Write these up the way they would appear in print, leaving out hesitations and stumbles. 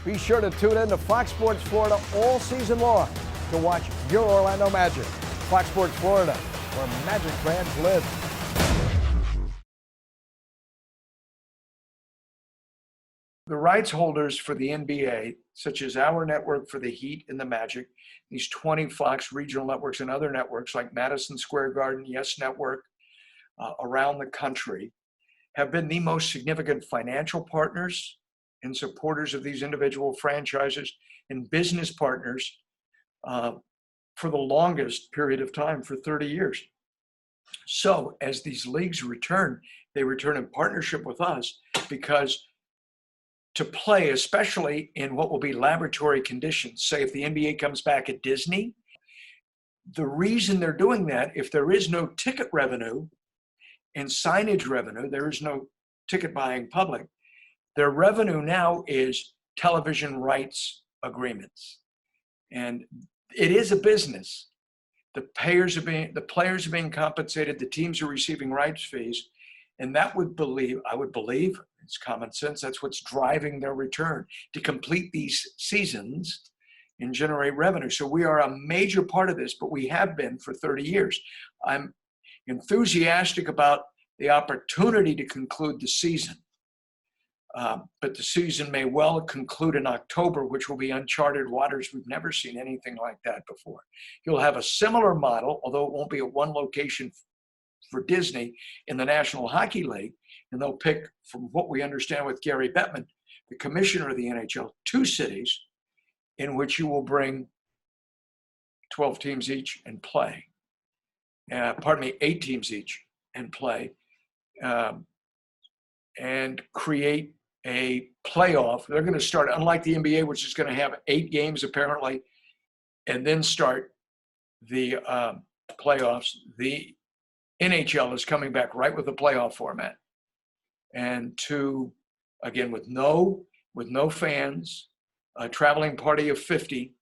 Be sure to tune in to Fox Sports Florida all season long to watch your Orlando Magic. Fox Sports Florida, where Magic fans live. The rights holders for the NBA, such as our network for the Heat and the Magic, these 20 Fox regional networks and other networks like Madison Square Garden, Yes Network, around the country, have been the most significant financial partners and supporters of these individual franchises and business partners for the longest period of time, for 30 years. So as these leagues return, they return in partnership with us, because to play, especially in what will be laboratory conditions, say if the NBA comes back at Disney, the reason they're doing that, if there is no ticket revenue and signage revenue, there is no ticket buying public, their revenue now is television rights agreements. And it is a business. The players are being compensated, the teams are receiving rights fees, and I would believe, it's common sense, that's what's driving their return, to complete these seasons and generate revenue. So we are a major part of this, but we have been for 30 years. I'm enthusiastic about the opportunity to conclude the season. But the season may well conclude in October, which will be uncharted waters. We've never seen anything like that before. You'll have a similar model, although it won't be at one location for Disney, in the National Hockey League. And they'll pick, from what we understand with Gary Bettman, the commissioner of the NHL, 2 cities in which you will bring 12 teams each and play. 8 teams each and play. And create a playoff. They're going to start, unlike the NBA, which is going to have 8 games apparently, and then start the playoffs. The NHL is coming back right with the playoff format, and again with no fans, a traveling party of 50,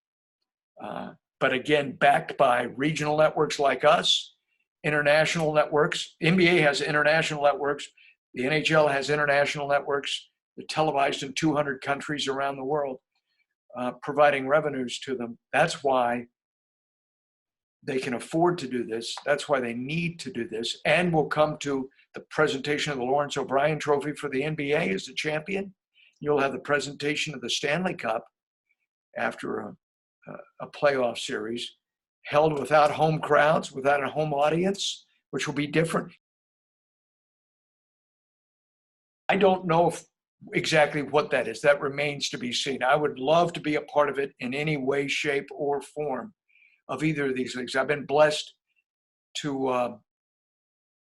but again backed by regional networks like us, international networks. NBA has international networks. The NHL has international networks. They're televised in 200 countries around the world, providing revenues to them. That's why they can afford to do this. That's why they need to do this. And we'll come to the presentation of the Lawrence O'Brien Trophy for the NBA as the champion. You'll have the presentation of the Stanley Cup after a playoff series, held without home crowds, without a home audience, which will be different. I don't know exactly what that is. That remains to be seen. I would love to be a part of it in any way, shape, or form of either of these leagues. I've been blessed to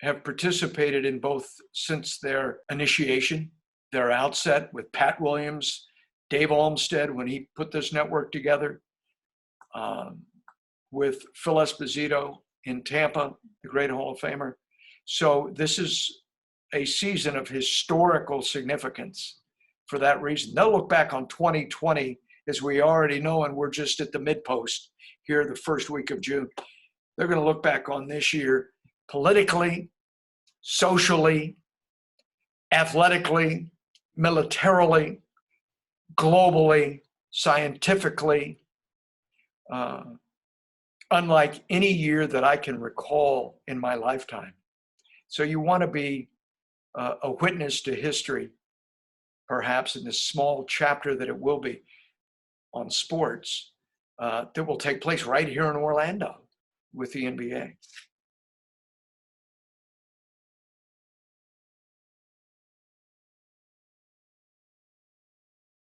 have participated in both since their initiation, their outset, with Pat Williams, Dave Olmstead when he put this network together, with Phil Esposito in Tampa, the great Hall of Famer. So this is a season of historical significance for that reason. They'll look back on 2020, as we already know, and we're just at the midpost here the first week of June. They're going to look back on this year politically, socially, athletically, militarily, globally, scientifically, unlike any year that I can recall in my lifetime. So you want to be a witness to history, perhaps in this small chapter that it will be on sports, that will take place right here in Orlando with the NBA.